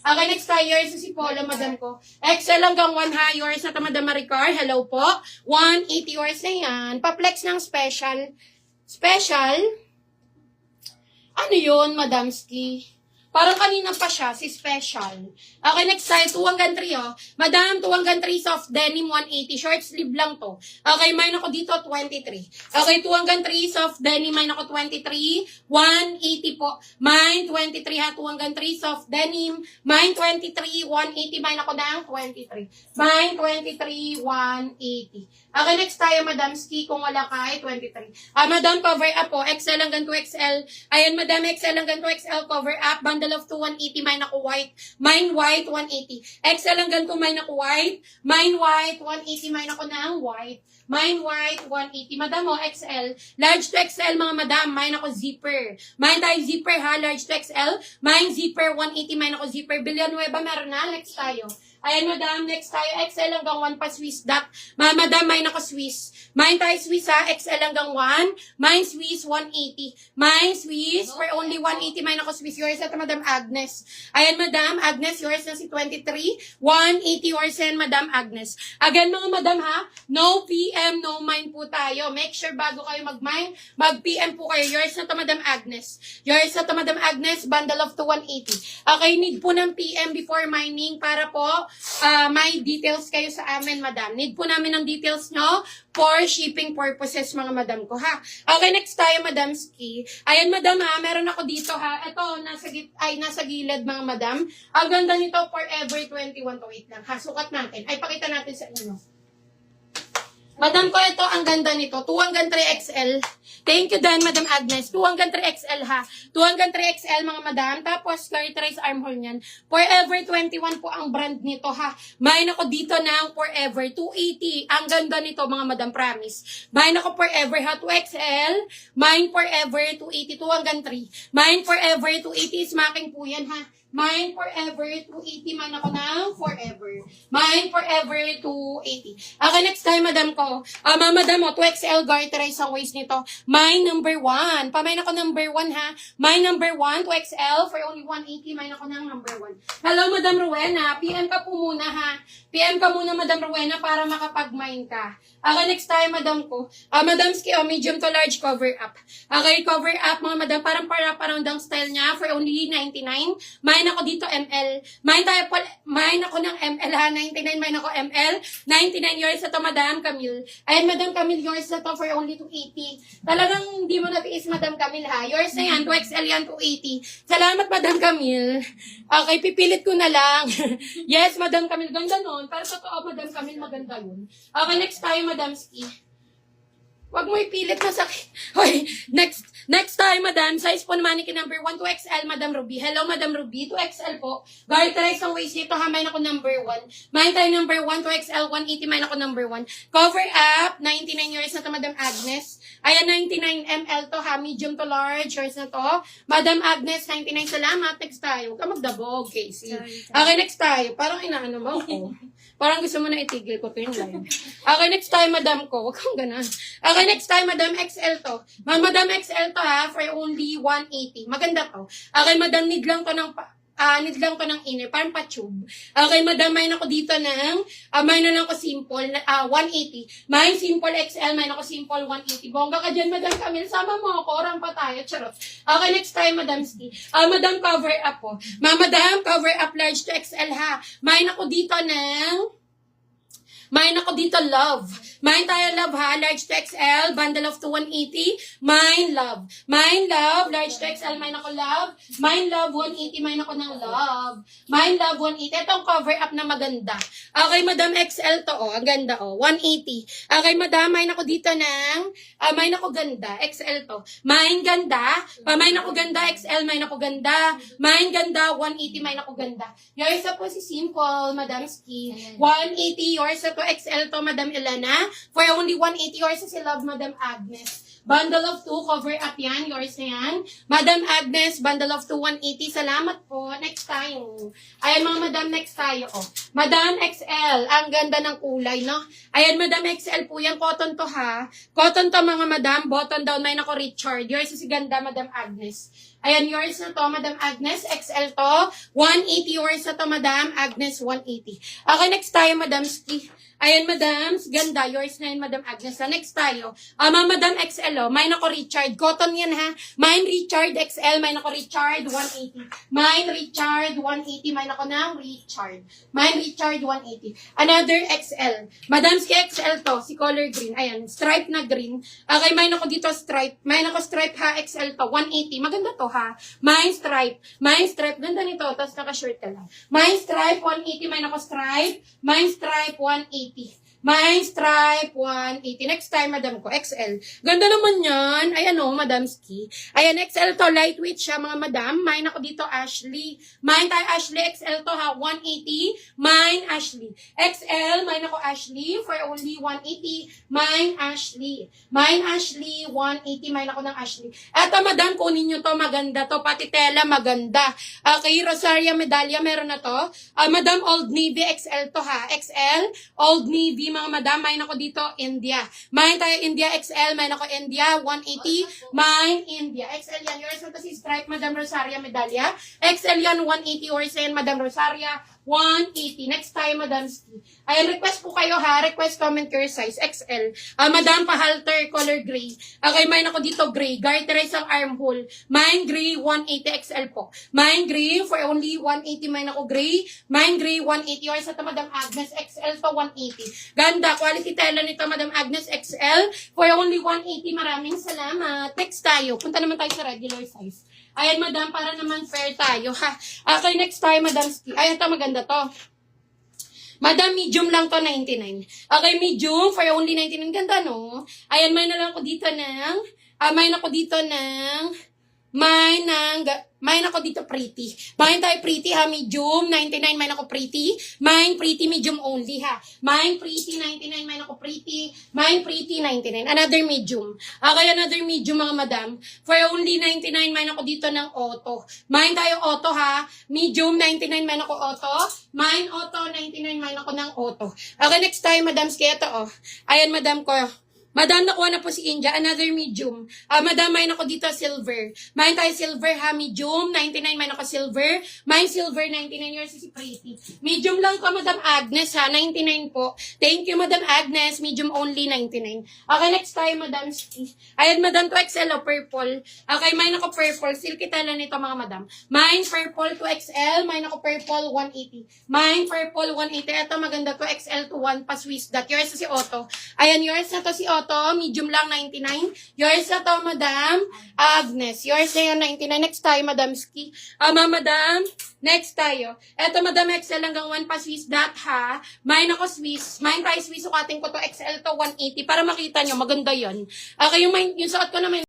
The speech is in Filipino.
Okay, next tayo. Yours na si Polo, madam ko. XL hanggang 1 ha. Yours na to, madam Maricar. Hello po. 180 yours na yan. Pa-flex ng special. Special? Ano yun, madamski? Parang kanina pa siya, si Special. Okay, next tayo, 2 hanggang 3, oh. Madam, 2 hanggang 3 soft denim, 180. Short sleeve lang to. Okay, mine ako dito, 23. Okay, 2 hanggang 3 soft denim, mine ako 23. 180 po. Mine, 23 ha, 2 hanggang 3 soft denim. Mine, 23, 180. Mine ako ng 23. Mine, 23, 180. Okay, next tayo, Madam Ski, kung wala ka, 23. Madam, cover up po. XL hanggang 2XL. Ayan, Madam, XL hanggang 2XL, cover up. Bundle of 2, 180. Mine ako white. Mine white, 180. XL hanggang 2, mine ako white. Mine white, 180. Mine ako ng white. Mine white, 180. Madam, oh, XL. Large to XL, mga madam. Mine ako zipper. Mine tayo zipper, ha. Large to XL. Mine zipper, 180. Mine ako zipper. Villanueva, meron na. Next tayo. Ayan, madam. Next tayo. XL hanggang 1 pa Swiss dot. Madam, mine ako Swiss. Mine tayo Swiss, ha. XL hanggang 1. Mine Swiss, 180. Mine Swiss, for only 180. Mine ako Swiss. Yours na madam Agnes. Ayan, madam. Agnes, yours na si 23. 180 yours yan, madam Agnes. Again, mga madam, ha. No PM, no mine po tayo. Make sure bago kayo mag-mine, mag-PM po kayo. Yours na to, madam Agnes. Yours na to, madam Agnes. Bundle of 2, 180. Okay, need po ng PM before mining para po may details kayo sa amin, madam. Need po namin ng details nyo for shipping purposes, mga madam ko, ha. Okay, next tayo, madam Ski. Ayan, madam, ha. Meron ako dito, ha. Ito, nasa gilid, mga madam. Ang ganda nito, forever 21 to 8 lang, ha. Sukat natin. Ay, pakita natin sa inyo. Madam ko, ito, ang ganda nito. 2 hanggang 3XL. Thank you, Dan, Madam Agnes. 2 hanggang 3XL, ha. 2 hanggang 3XL, mga madam. Tapos, characterize armhole niyan. Forever 21 po ang brand nito, ha. Mine ako dito ng Forever 280. Ang ganda nito, mga madam, promise. Mine ako Forever, ha. 2XL. Mine Forever 280. 2 hanggang 3. Mine Forever 280 is making po yan, ha. Mine Forever 280. Mine ako ng Forever. Mine Forever 280. Okay, next time, madam ko. Madam mo, 2XL garterize ang waist nito. Mine number 1. Pamine ako number 1, ha. Mine number 1, 2XL for only 180. Mine ako ng number 1. Hello, Madam Rowena. PM ka po muna, ha. PM ka muna, Madam Rowena, para makapag-mine ka. Okay, next time, madam ko. Madam Ski, medium to large cover up. Okay, cover up, mga madam. Parang parang style niya for only 99. Mine ako dito ML. Mine ako ng ML, ha. 99, mine ako ML. 99 yours na to, Madam Camille. Ayan, Madam Camille, yours na to for only 280. Talagang hindi mo natiis, Madam Camille, ha. Yours na yan, 2XL yan, 280. Salamat, Madam Camille. Okay, pipilit ko na lang. Yes, Madam Camille, ganda nun. Pero totoo, Madam Camille, maganda yun. Okay, next time, Madam Ski. Wag mo ipilit na sakit. Hoy, next time, madam. Size po naman ni number 1, 2XL, Madam Ruby. Hello, Madam Ruby. 2XL po. Garterize ang waist nito, ha. Mine ako number 1. Mine tayo number 1, 2XL, 180. Mine ako number 1. Cover up, 99 yours na to, Madam Agnes. Ayan, 99 ml to, ha. Medium to large yours na to. Madam Agnes, 99. Salamat. Next tayo. Huwag ka magdabog, Casey. Okay, next tayo. Parang inaano mo ako. Parang gusto mo na itigil ko to yung live. Okay, next time, madam ko. Huwag kang ganun. Okay, next time, Madam XL to. Madam XL to, ha, for only 180. Maganda to. Okay, madam, need lang to ng inner, parang pa-tube. Okay, madam, mine ako dito ng, mine na lang ko simple, 180. Mine simple XL, mine ako simple 180. Bongga ka dyan, Madam Camille. Sama mo ako, orang pa tayo. Charot. Okay, next time, Madam Ski. Madam, cover up po. Madam, cover up large to XL, ha. Mine ako dito ng, mine ako dito, love. Mine tayo, love, ha. Large to XL, bundle of 2, 180. Mine, love. Mine, love. Large to XL, mine ako, love. Mine, love, 180. Mine ako ng love. Mine, love, 180. Itong cover up na maganda. Okay, Madam XL to, oh. Ang ganda, oh. 180. Okay, Madam, mine ako dito ng, mine ako ganda. XL to. Mine ganda. Mine ako ganda. XL, mine ako ganda. Mine ganda. 180. Mine ako ganda. Yours na po si Simple, Madam Ski. 180. Yours na to XL to, Madam Elena. For only 180 yours si Love, Madam Agnes. Bundle of 2, cover up yan. Yours na yan. Madam Agnes, bundle of 2, 180. Salamat po. Next tayo. Ayan mga madam, next tayo. Oh. Madam XL, ang ganda ng kulay, no? Ayan, Madam XL po yan. Cotton to ha. Cotton to mga madam. Button down. May nako Richard. Yours is ganda, Madam Agnes. Ayan, yours na to, Madam Agnes. XL to. 180 yours na to, Madam Agnes. 180. Okay, next tayo, Madam Ski. Ayan, Madam. Ganda. Yours na yun, Madam Agnes. Next tayo. Madam XL, oh. May nako Richard. Cotton yan, ha. Mine Richard XL. May nako Richard. 180. Mine Richard. 180. May nako ng Richard. Mine Richard. 180. Another XL. Madam Ski XL to. Si color green. Ayan. Stripe na green. Okay, may nako dito stripe. May nako stripe, ha. XL to. 180. Maganda to, ha. Mine stripe. Mine stripe. Ganda nito. Tapos naka-shirt ka lang. Mine stripe. 180. May nako stripe. Mine stripe. 180. Mine stripe, 180. Next time, madam ko, XL. Ganda naman yan. Ayan o, Madam Ski. Ayan, XL to. Lightweight siya, mga madam. Mine ako dito, Ashley. Mine tayo, Ashley. XL to, ha. 180. Mine, Ashley. XL, mine ako, Ashley. For only 180. Mine, Ashley. Mine, Ashley. 180. Mine ako ng Ashley. Eto, madam, kunin nyo to. Maganda to. Pati tela, maganda. Okay, Rosaria Medallia, meron na to. Madam, Old Navy. XL to, ha. XL, Old Navy, mga madam. Mine ako dito, India. Mine tayo, India. XL, mine ako, India. 180. Mine, India. XL yan. Yours na to si Stripe, Madam Rosaria Medallia. XL yan, 180. Yours yan, Madam Rosaria. 180. Next time, Madam Ski. Ayan, request po kayo ha. Request, comment your size. XL. Madam, pa-halter, color gray. Okay, mine ako dito, gray. Garterize ang armhole. Mine gray, 180 XL po. Mine gray, for only 180. Mine ako gray. Mine gray, 180. Yours na to, Madam Agnes. XL to, 180. Ganda. Quality tela nito, Madam Agnes. XL. For only 180. Maraming salamat. Next tayo. Punta naman tayo sa regular size. Ayan, madam, para naman fair tayo, ha. Okay, next time, Madam Ski. Ayan, ito, maganda to. Madam, medium lang to, 99. Okay, medium, for only 99. Ganda, no? Ayan, may na lang ako dito ng, mine ako dito pretty. Mine tayo pretty ha, medium, 99, mine ako pretty. Mine pretty, medium only ha. Mine pretty, 99, mine ako pretty. Mine pretty, 99. Another medium. Okay, another medium mga madam. For only 99, mine ako dito ng auto. Mine tayo auto ha. Medium, 99, mine ako auto. Mine auto, 99, mine ako ng auto. Okay, next time, madam, ito oh. Ayan, madam ko. Madam, nakuha na po si India. Another medium. Madam, mine ako dito silver. Mine tayo silver ha. Medium, 99. Mine ako silver. Mine silver, 99. Yours is pretty. Medium lang ko, Madam Agnes ha. 99 po. Thank you, Madam Agnes. Medium only, 99. Okay, next time, Madam Ski. Ayan, Madam, to XL o purple. Okay, mine ako purple. Silky tela nito, mga madam. Mine purple to XL. Mine ako purple, 180. Mine purple, 180. Ito, maganda to XL to 1 pa Swiss dot. Yours na si Otto. Ayan, yours na to si Otto. Medium lang, 99. Yours na to, Madam Agnes. Yours na yun, 99. Next tayo, Madam Ski. Madam, next tayo. Eto, Madam XL hanggang 1 pa Swiss dot, ha. Mine ako Swiss. Mine tayo Swiss. Sukatin ko to XL to 180. Para makita nyo, maganda yun. Okay, yung suot ko naman.